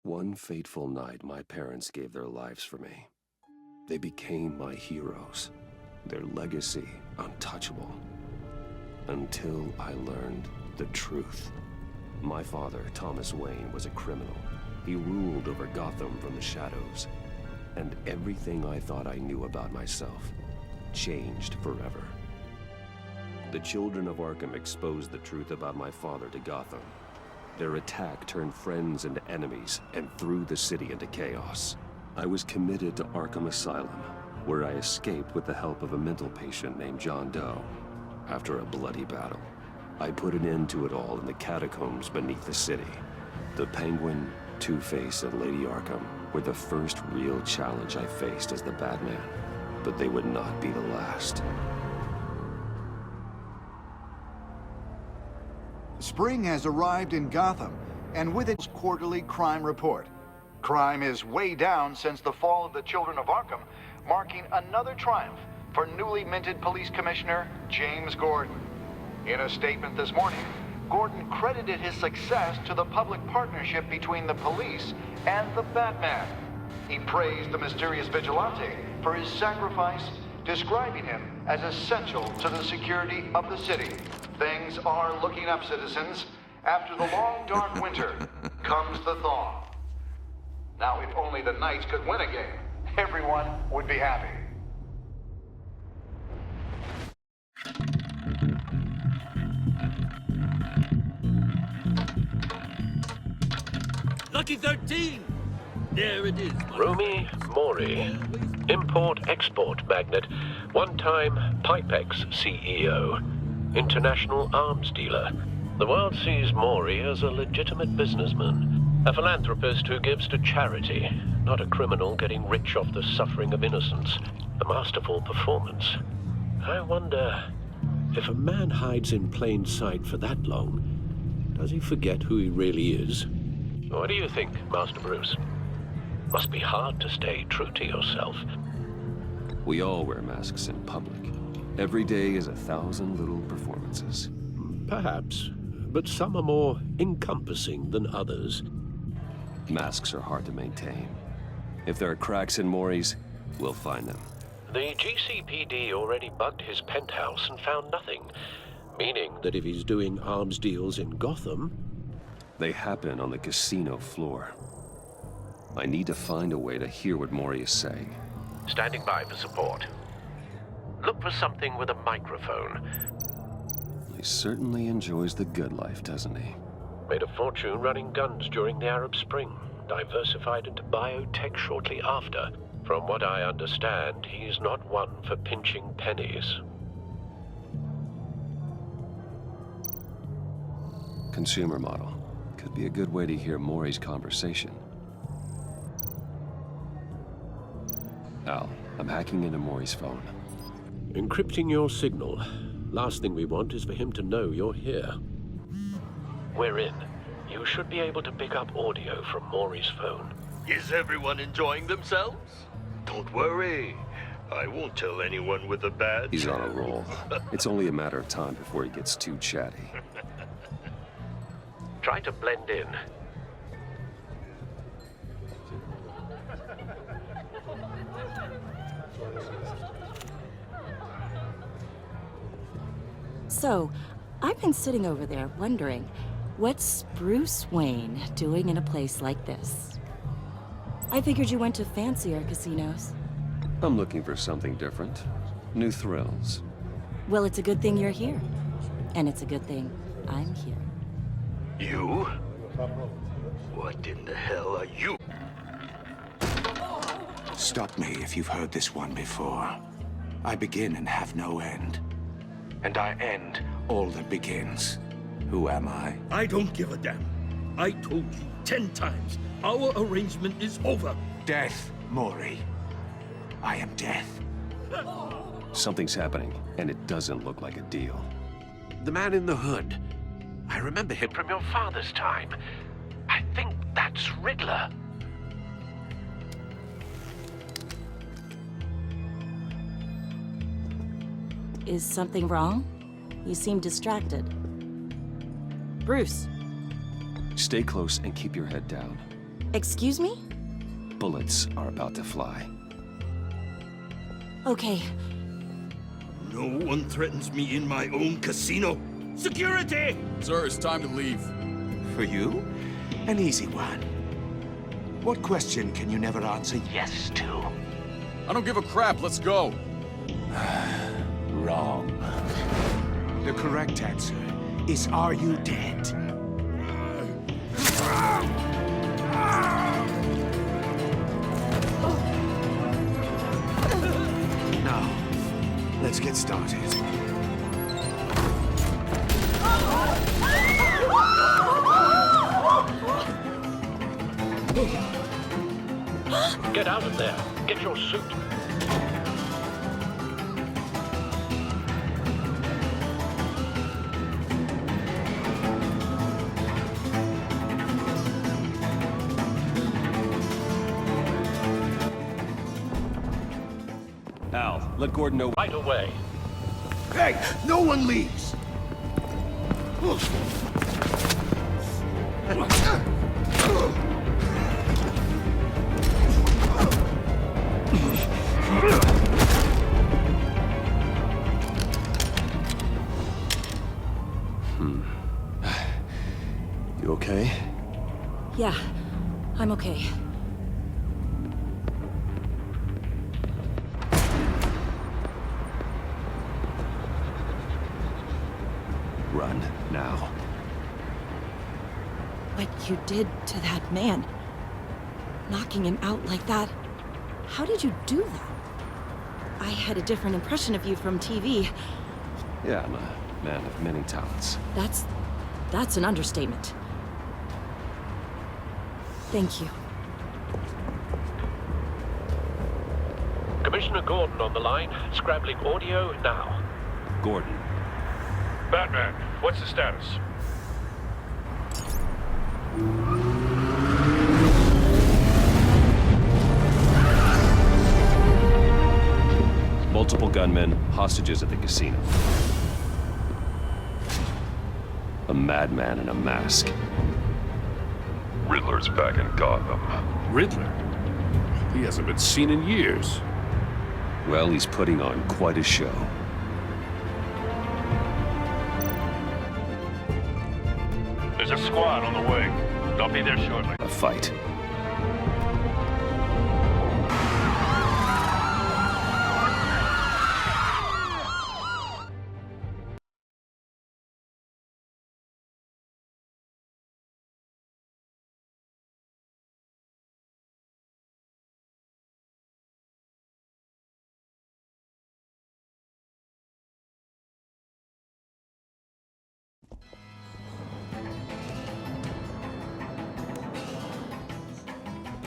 One fateful night, my parents gave their lives for me. They became my heroes, their legacy untouchable. Until I learned the truth. My father, Thomas Wayne, was a criminal. He ruled over Gotham from the shadows. And everything I thought I knew about myself changed forever. The children of Arkham exposed the truth about my father to Gotham. Their attack turned friends into enemies and threw the city into chaos. I was committed to Arkham Asylum, where I escaped with the help of a mental patient named John Doe. After a bloody battle, I put an end to it all in the catacombs beneath the city. The Penguin, Two-Face, and Lady Arkham were the first real challenge I faced as the Batman, but they would not be the last. Spring has arrived in Gotham, and with its quarterly crime report. Crime is way down since the fall of the Children of Arkham, marking another triumph for newly minted Police Commissioner James Gordon. In a statement this morning, Gordon credited his success to the public partnership between the police and the Batman. He praised the mysterious vigilante for his sacrifice, describing him as essential to the security of the city. Things are looking up, citizens. After the long, dark winter comes the thaw. Now, if only the Knights could win a game, everyone would be happy. Lucky 13! There it is. Rumi Mori, import-export magnate, one-time Pipex CEO, international arms dealer. The world sees Mori as a legitimate businessman, a philanthropist who gives to charity, not a criminal getting rich off the suffering of innocence. A masterful performance. I wonder, if a man hides in plain sight for that long, does he forget who he really is? What do you think, Master Bruce? Must be hard to stay true to yourself. We all wear masks in public. Every day is 1,000 little performances. Perhaps, but some are more encompassing than others. Masks are hard to maintain. If there are cracks in Mori's, we'll find them. The GCPD already bugged his penthouse and found nothing, meaning that if he's doing arms deals in Gotham... They happen on the casino floor. I need to find a way to hear what Mori is saying. Standing by for support. Look for something with a microphone. He certainly enjoys the good life, doesn't he? Made a fortune running guns during the Arab Spring. Diversified into biotech shortly after. From what I understand, he's not one for pinching pennies. Consumer model. Could be a good way to hear Mori's conversation. Al, I'm hacking into Mori's phone. Encrypting your signal. Last thing we want is for him to know you're here. We're in. You should be able to pick up audio from Mori's phone. Is everyone enjoying themselves? Don't worry. I won't tell anyone with a badge. He's on a roll. It's only a matter of time before he gets too chatty. Try to blend in. So, I've been sitting over there wondering, what's Bruce Wayne doing in a place like this? I figured you went to fancier casinos. I'm looking for something different. New thrills. Well, it's a good thing you're here. And it's a good thing I'm here. You? What in the hell are you? Stop me if you've heard this one before. I begin and have no end. And I end all that begins. Who am I? I don't give a damn. I told you 10 times. Our arrangement is over. Death, Mori. I am death. Something's happening, and it doesn't look like a deal. The man in the hood. I remember him from your father's time. I think that's Riddler. Is something wrong? You seem distracted. Bruce. Stay close and keep your head down. Excuse me? Bullets are about to fly. Okay. No one threatens me in my own casino. Security! Sir, it's time to leave. For you? An easy one. What question can you never answer yes to? I don't give a crap, let's go. Wrong. The correct answer is, are you dead? Now, let's get started. Get out of there. Get your suit. Al, let Gordon know. Right away. Hey, no one leaves! You okay? Yeah, I'm okay. Run, now. What you did to that man, knocking him out like that, how did you do that? I had a different impression of you from TV. Yeah, I'm a man of many talents. That's an understatement. Thank you. Commissioner Gordon on the line. Scrambling audio now. Gordon. Batman, what's the status? Multiple gunmen, hostages at the casino. A madman in a mask. Riddler's back in Gotham. Riddler? He hasn't been seen in years. Well, he's putting on quite a show. There's a squad on the way. They'll be there shortly. A fight.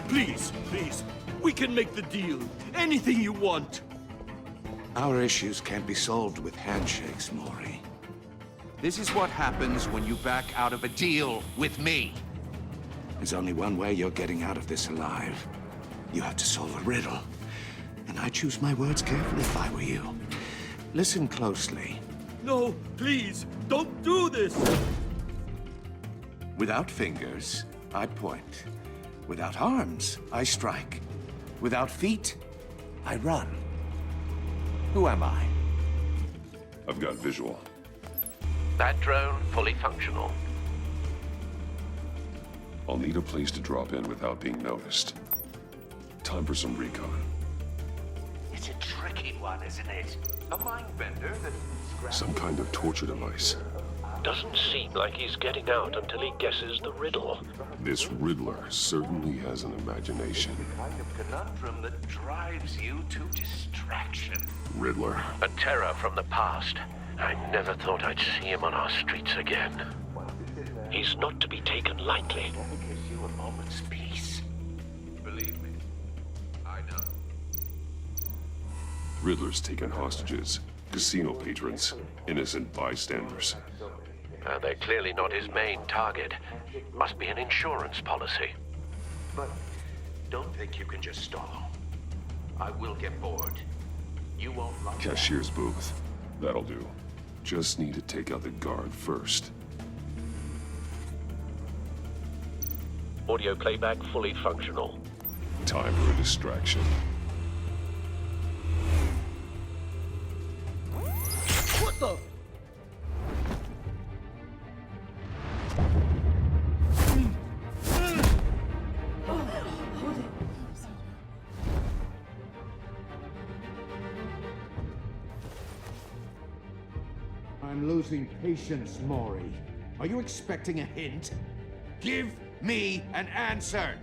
Please, please. We can make the deal. Anything you want. Our issues can't be solved with handshakes, Maury. This is what happens when you back out of a deal with me. There's only one way you're getting out of this alive. You have to solve a riddle. And I choose my words carefully if I were you. Listen closely. No, please, don't do this. Without fingers, I point. Without arms, I strike. Without feet, I run. Who am I? I've got visual. That drone fully functional. I'll need a place to drop in without being noticed. Time for some recon. It's a tricky one, isn't it? A mind bender that... Some kind of torture device. Doesn't seem like he's getting out until he guesses the riddle. This Riddler certainly has an imagination. kind of conundrum that drives you to distraction. Riddler. A terror from the past. I never thought I'd see him on our streets again. He's not to be taken lightly. Gives you a moment's peace. Believe me, I know. Riddler's taken hostages. Casino patrons. Innocent bystanders. They're clearly not his main target. Must be an insurance policy. But don't think you can just stall. I will get bored. You won't lock Cashier's booth. That'll do. Just need to take out the guard first. Audio playback fully functional. Time for a distraction. What the? I'm losing patience, Maury. Are you expecting a hint? Give me an answer!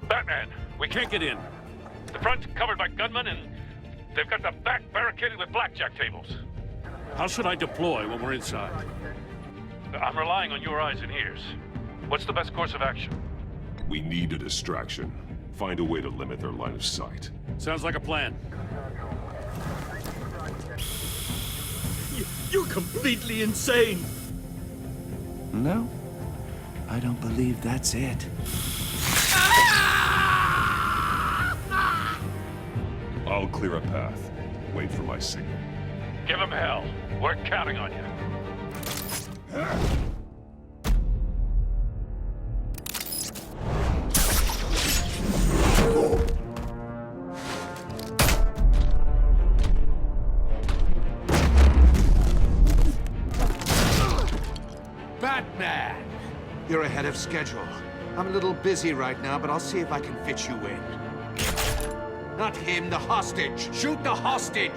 Batman, we can't get in. The front's covered by gunmen, and they've got the back barricaded with blackjack tables. How should I deploy when we're inside? I'm relying on your eyes and ears. What's the best course of action? We need a distraction. Find a way to limit their line of sight. Sounds like a plan. You're completely insane! No, I don't believe that's it. I'll clear a path. Wait for my signal. Give him hell. We're counting on you. Batman! You're ahead of schedule. I'm a little busy right now, but I'll see if I can fit you in. Not him, the hostage! Shoot the hostage!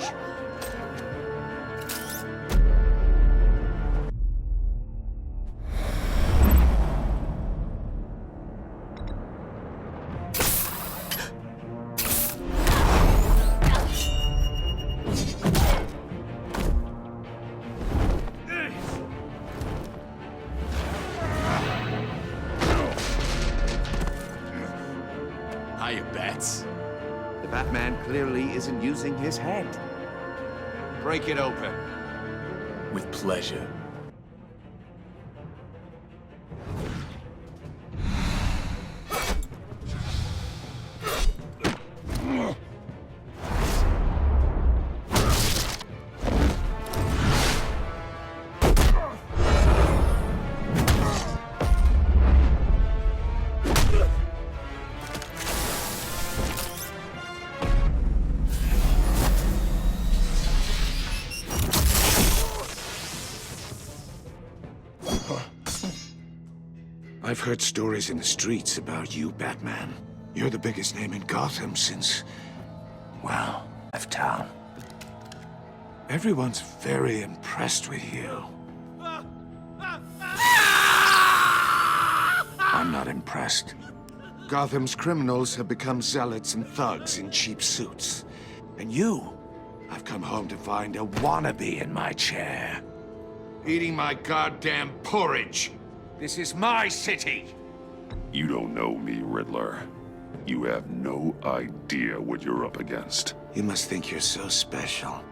Hiya, Bats. The Batman clearly isn't using his head. Break it open. With pleasure. I've heard stories in the streets about you, Batman. You're the biggest name in Gotham since, well, left town. Everyone's very impressed with you. I'm not impressed. Gotham's criminals have become zealots and thugs in cheap suits. And you, I've come home to find a wannabe in my chair. Eating my goddamn porridge. This is my city! You don't know me, Riddler. You have no idea what you're up against. You must think you're so special.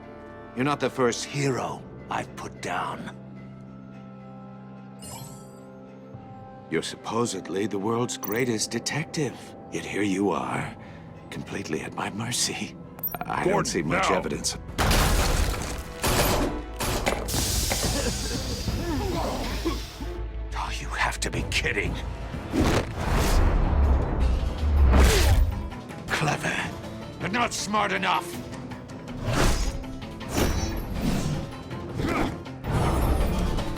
You're not the first hero I've put down. You're supposedly the world's greatest detective. Yet here you are, completely at my mercy. I don't see much evidence. Oh, you have to be kidding. Clever, but not smart enough.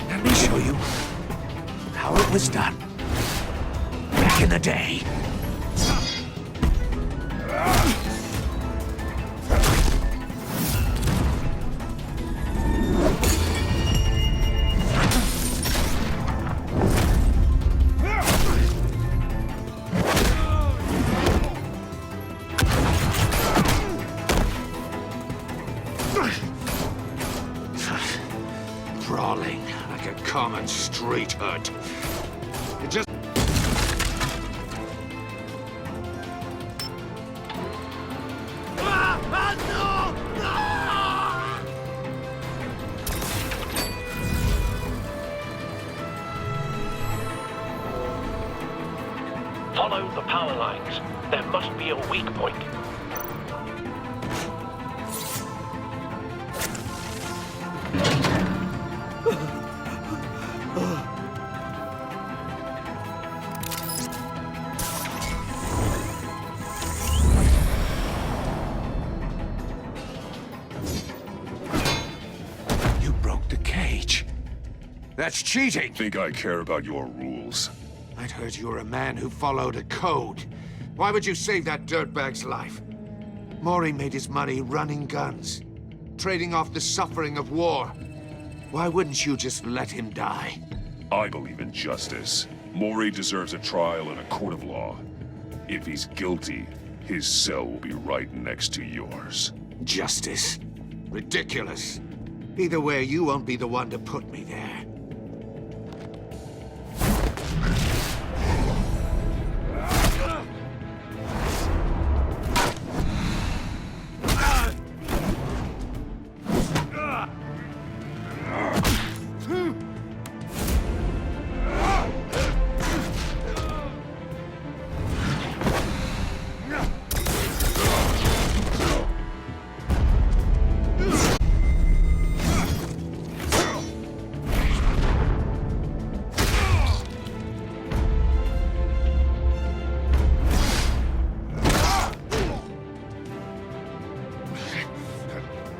Let me show you how it was done back in the day. Brawling like a common street hood. It just... Follow the power lines. There must be a weak point. That's cheating! Think I care about your rules? I'd heard you were a man who followed a code. Why would you save that dirtbag's life? Mori made his money running guns, trading off the suffering of war. Why wouldn't you just let him die? I believe in justice. Mori deserves a trial in a court of law. If he's guilty, his cell will be right next to yours. Justice? Ridiculous. Either way, you won't be the one to put me there.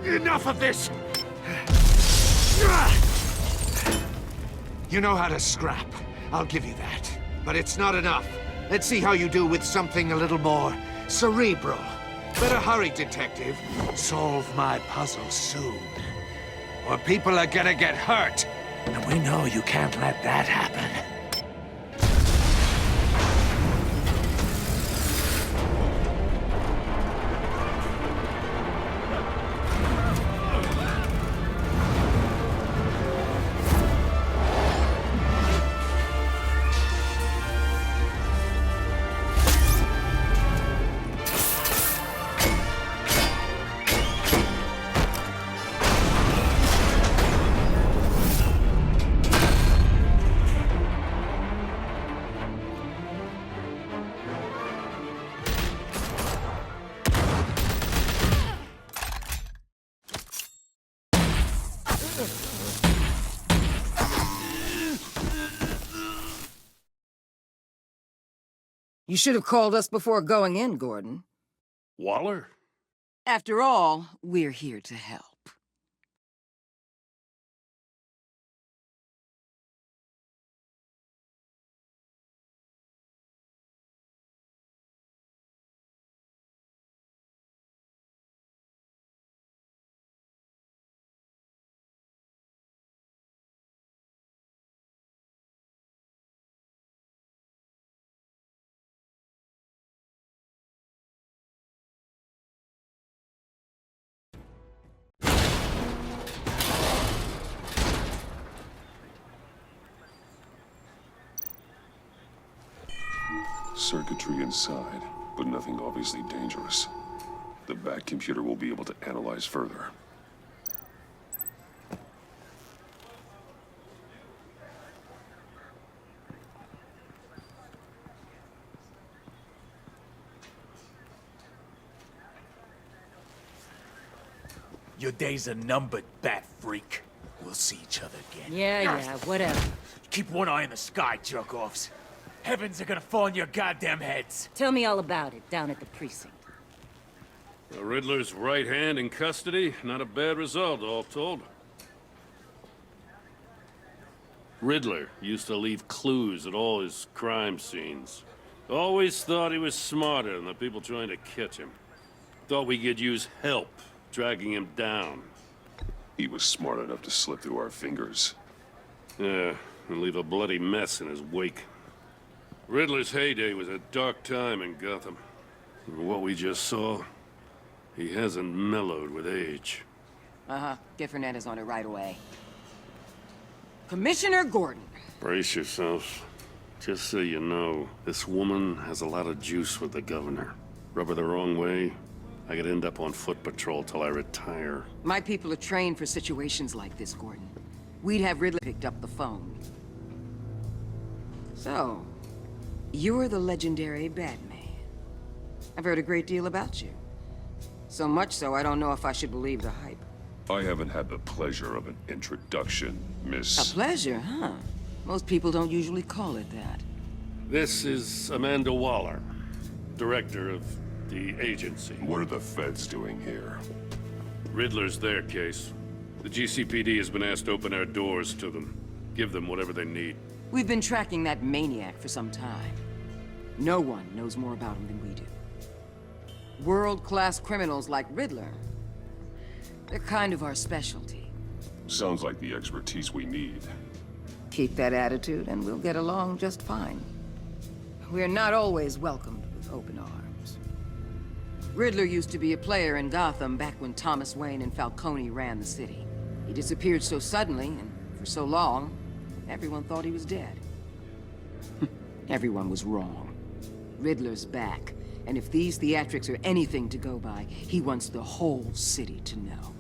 Enough of this! You know how to scrap. I'll give you that. But it's not enough. Let's see how you do with something a little more cerebral. Better hurry, detective. Solve my puzzle soon. Or people are gonna get hurt. And we know you can't let that happen. You should have called us before going in, Gordon. Waller? After all, we're here to help. Circuitry inside, but nothing obviously dangerous. The back computer will be able to analyze further. Your days are numbered, bat freak. We'll see each other again. Yeah, whatever. Keep one eye in the sky, jerk-offs. Heavens are gonna fall on your goddamn heads. Tell me all about it down at the precinct. The Riddler's right hand in custody. Not a bad result, all told. Riddler used to leave clues at all his crime scenes. Always thought he was smarter than the people trying to catch him. Thought we could use help dragging him down. He was smart enough to slip through our fingers. Yeah, and leave a bloody mess in his wake. Riddler's heyday was a dark time in Gotham. And what we just saw, he hasn't mellowed with age. Uh-huh. Get Fernandez on it right away. Commissioner Gordon. Brace yourselves. Just so you know, this woman has a lot of juice with the governor. Rub her the wrong way, I could end up on foot patrol till I retire. My people are trained for situations like this, Gordon. We'd have Riddler picked up the phone. So, you're the legendary Batman. I've heard a great deal about you. So much so, I don't know if I should believe the hype. I haven't had the pleasure of an introduction, Miss... A pleasure, huh? Most people don't usually call it that. This is Amanda Waller, director of the agency. What are the feds doing here? Riddler's their case. The GCPD has been asked to open our doors to them. Give them whatever they need. We've been tracking that maniac for some time. No one knows more about him than we do. World-class criminals like Riddler. They're kind of our specialty. Sounds like the expertise we need. Keep that attitude and we'll get along just fine. We're not always welcomed with open arms. Riddler used to be a player in Gotham back when Thomas Wayne and Falcone ran the city. He disappeared so suddenly and for so long, everyone thought he was dead. Everyone was wrong. Riddler's back, and if these theatrics are anything to go by, he wants the whole city to know.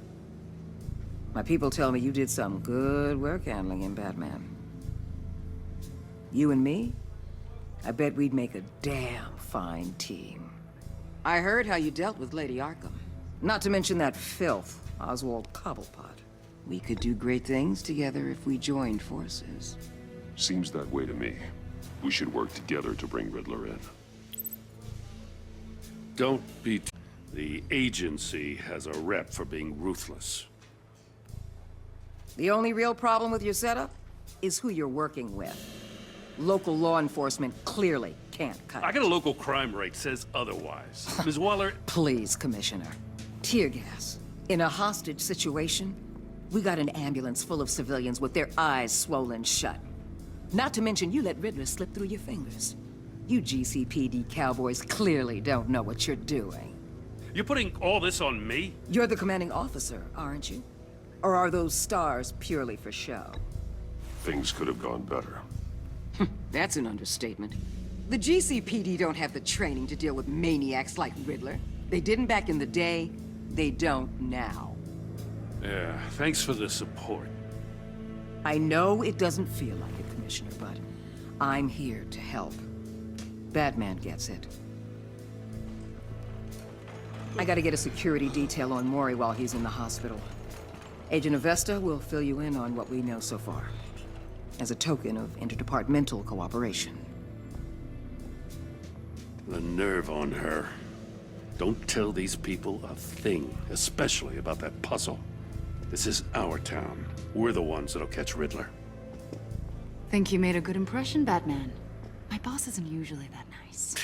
My people tell me you did some good work handling him, Batman. You and me? I bet we'd make a damn fine team. I heard how you dealt with Lady Arkham. Not to mention that filth, Oswald Cobblepot. We could do great things together if we joined forces. Seems that way to me. We should work together to bring Riddler in. Don't be... The agency has a rep for being ruthless. The only real problem with your setup is who you're working with. Local law enforcement clearly can't cut it. I got a local crime rate says otherwise. Ms. Waller... Please, Commissioner. Tear gas. In a hostage situation, we got an ambulance full of civilians with their eyes swollen shut. Not to mention you let Riddler slip through your fingers. You GCPD cowboys clearly don't know what you're doing. You're putting all this on me? You're the commanding officer, aren't you? Or are those stars purely for show? Things could have gone better. That's an understatement. The GCPD don't have the training to deal with maniacs like Riddler. They didn't back in the day, they don't now. Yeah, thanks for the support. I know it doesn't feel like it, Commissioner, but I'm here to help. Batman gets it. I gotta get a security detail on Mori while he's in the hospital. Agent Avesta will fill you in on what we know so far, as a token of interdepartmental cooperation. The nerve on her. Don't tell these people a thing, especially about that puzzle. This is our town. We're the ones that'll catch Riddler. Think you made a good impression, Batman? My boss isn't usually that nice.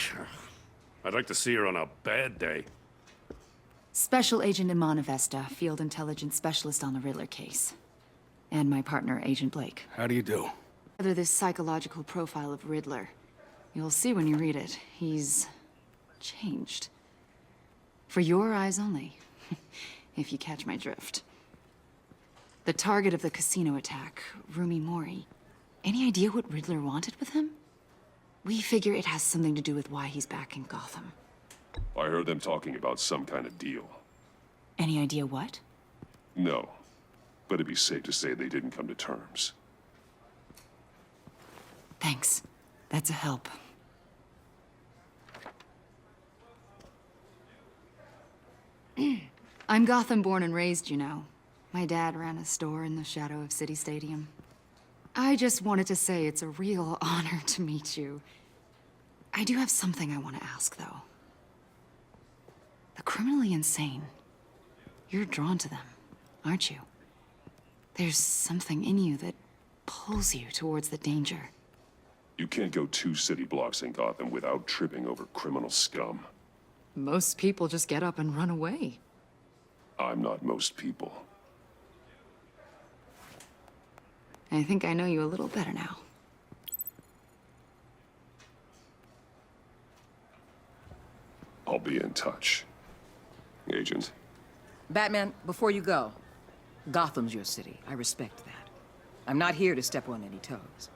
I'd like to see her on a bad day. Special Agent Iman Avesta, Field Intelligence Specialist on the Riddler case. And my partner, Agent Blake. How do you do? Together this psychological profile of Riddler. You'll see when you read it. He's... changed. For your eyes only. If you catch my drift. The target of the casino attack, Rumi Mori. Any idea what Riddler wanted with him? We figure it has something to do with why he's back in Gotham. I heard them talking about some kind of deal. Any idea what? No, but it'd be safe to say they didn't come to terms. Thanks. That's a help. I'm Gotham born and raised, you know. My dad ran a store in the shadow of City Stadium. I just wanted to say it's a real honor to meet you. I do have something I want to ask, though. The criminally insane. You're drawn to them, aren't you? There's something in you that pulls you towards the danger. You can't go 2 city blocks in Gotham without tripping over criminal scum. Most people just get up and run away. I'm not most people. I think I know you a little better now. I'll be in touch. Agent. Batman, before you go, Gotham's your city. I respect that. I'm not here to step on any toes.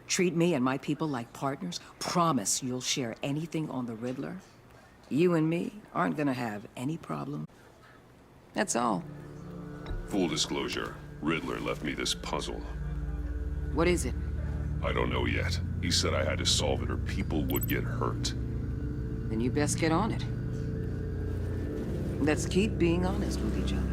Treat me and my people like partners. Promise you'll share anything on the Riddler. You and me aren't gonna have any problem. That's all. Full disclosure, Riddler left me this puzzle. What is it? I don't know yet. He said I had to solve it or people would get hurt. Then you best get on it. Let's keep being honest with each other.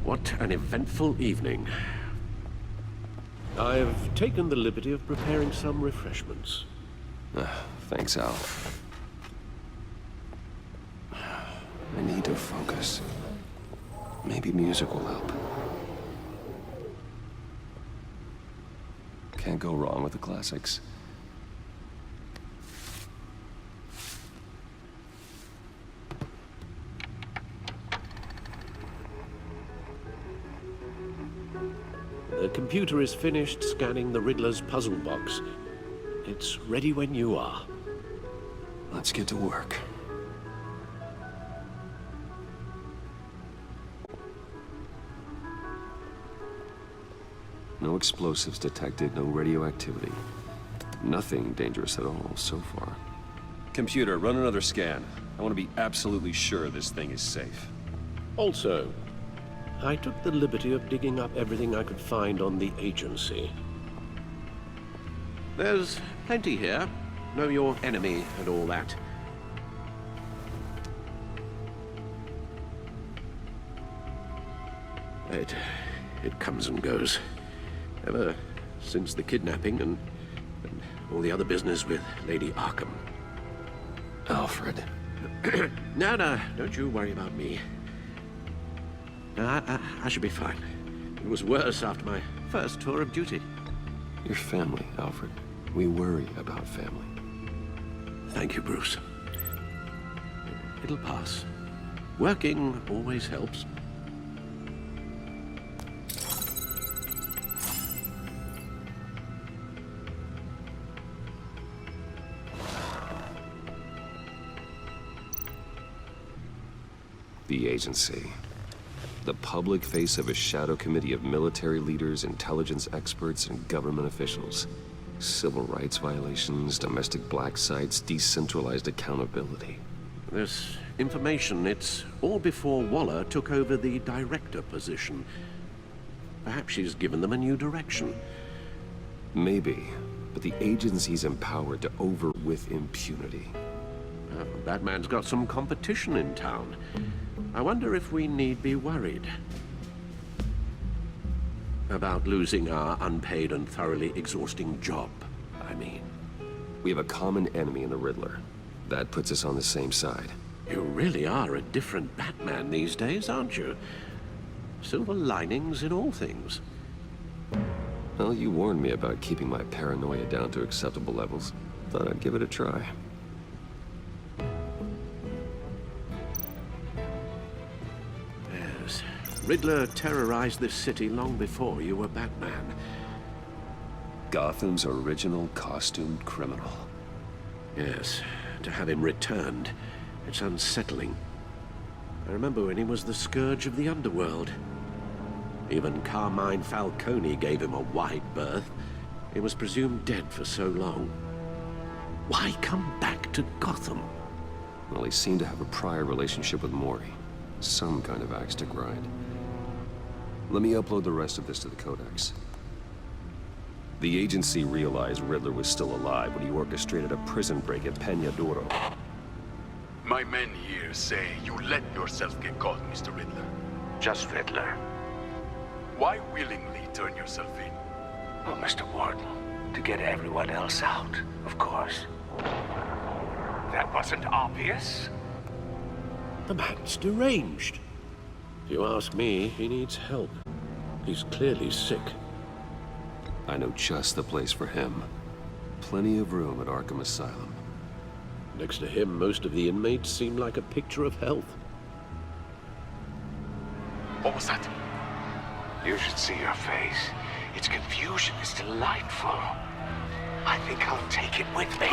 What an eventful evening. I've taken the liberty of preparing some refreshments. Thanks, Al. I need to focus. Maybe music will help. Can't go wrong with the classics. The computer is finished scanning the Riddler's puzzle box. It's ready when you are. Let's get to work. No explosives detected, no radioactivity. Nothing dangerous at all so far. Computer, run another scan. I want to be absolutely sure this thing is safe. Also, I took the liberty of digging up everything I could find on the agency. There's plenty here. Know your enemy and all that. It comes and goes. Ever since the kidnapping and all the other business with Lady Arkham. Alfred. No, don't you worry about me. No, I should be fine. It was worse after my first tour of duty. Your family, Alfred. We worry about family. Thank you, Bruce. It'll pass. Working always helps. The agency. The public face of a shadow committee of military leaders, intelligence experts, and government officials. Civil rights violations, domestic black sites, decentralized accountability. This information, it's all before Waller took over the director position. Perhaps she's given them a new direction. Maybe, but the agency's empowered to with impunity. Batman's got some competition in town. I wonder if we need be worried about losing our unpaid and thoroughly exhausting job, I mean. We have a common enemy in the Riddler. That puts us on the same side. You really are a different Batman these days, aren't you? Silver linings in all things. Well, you warned me about keeping my paranoia down to acceptable levels. Thought I'd give it a try. Yes. Riddler terrorized this city long before you were Batman. Gotham's original costumed criminal. Yes. To have him returned, it's unsettling. I remember when he was the scourge of the underworld. Even Carmine Falcone gave him a wide berth. He was presumed dead for so long. Why come back to Gotham? Well, he seemed to have a prior relationship with Mori. Some kind of axe to grind. Let me upload the rest of this to the Codex. The agency realized Riddler was still alive when he orchestrated a prison break at Peña Duro. My men here say you let yourself get caught, Mr. Riddler. Just Riddler. Why willingly turn yourself in? Oh, Mr. Warden, to get everyone else out, of course. That wasn't obvious. The man's deranged. If you ask me, he needs help. He's clearly sick. I know just the place for him. Plenty of room at Arkham Asylum. Next to him, most of the inmates seem like a picture of health. What was that? You should see your face. Its confusion is delightful. I think I'll take it with me.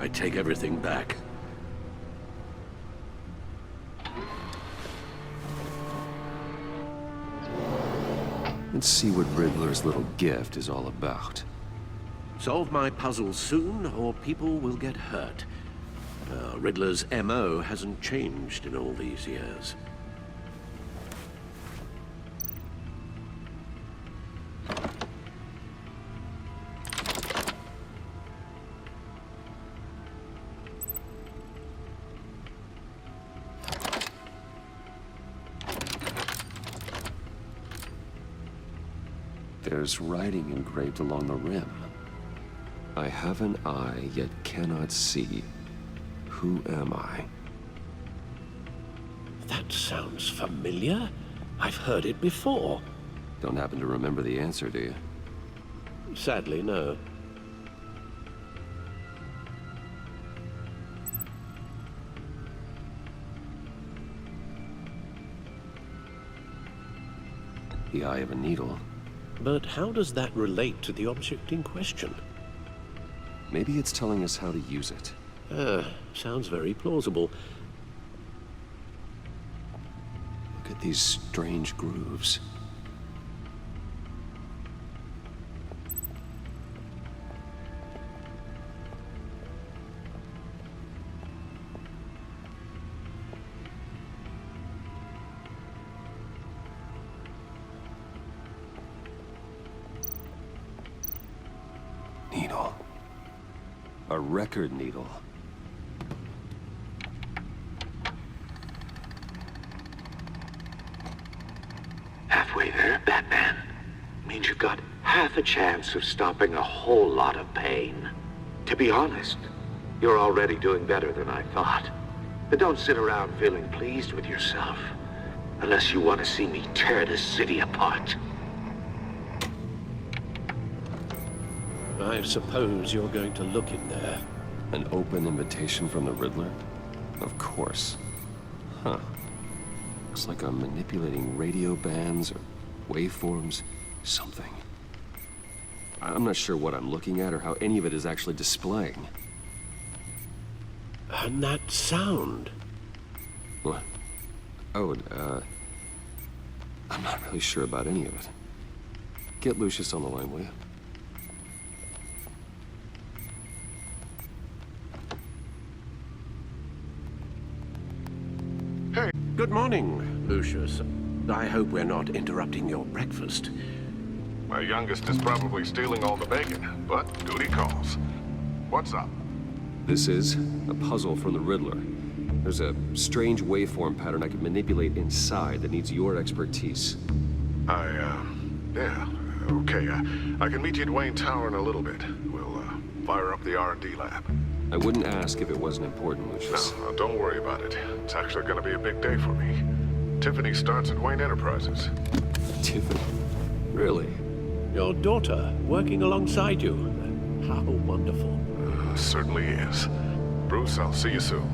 I take everything back. Let's see what Riddler's little gift is all about. Solve my puzzle soon, or people will get hurt. Riddler's MO hasn't changed in all these years. There's writing engraved along the rim. I have an eye, yet cannot see. Who am I? That sounds familiar. I've heard it before. Don't happen to remember the answer, do you? Sadly, no. The eye of a needle. But how does that relate to the object in question? Maybe it's telling us how to use it. Sounds very plausible. Look at these strange grooves. Needle. A record needle. Halfway there, Batman. Means you've got half a chance of stopping a whole lot of pain. To be honest, you're already doing better than I thought. But don't sit around feeling pleased with yourself. Unless you want to see me tear this city apart. I suppose you're going to look in there. An open invitation from the Riddler? Of course. Huh. Looks like I'm manipulating radio bands or waveforms, something. I'm not sure what I'm looking at or how any of it is actually displaying. And that sound. What? Oh, I'm not really sure about any of it. Get Lucius on the line, will you? Good morning, Lucius. I hope we're not interrupting your breakfast. My youngest is probably stealing all the bacon, but duty calls. What's up? This is a puzzle from the Riddler. There's a strange waveform pattern I can manipulate inside that needs your expertise. Yeah, okay. I can meet you at Wayne Tower in a little bit. We'll, fire up the R&D lab. I wouldn't ask if it wasn't important, Lucius. No, don't worry about it. It's actually gonna be a big day for me. Tiffany starts at Wayne Enterprises. Tiffany? Really? Your daughter, working alongside you. How wonderful. Certainly is. Bruce, I'll see you soon.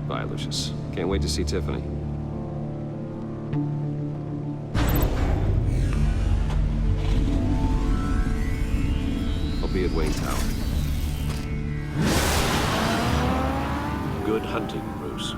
Bye, Lucius. Can't wait to see Tiffany. I'll be at Wayne Tower. Good hunting, Bruce.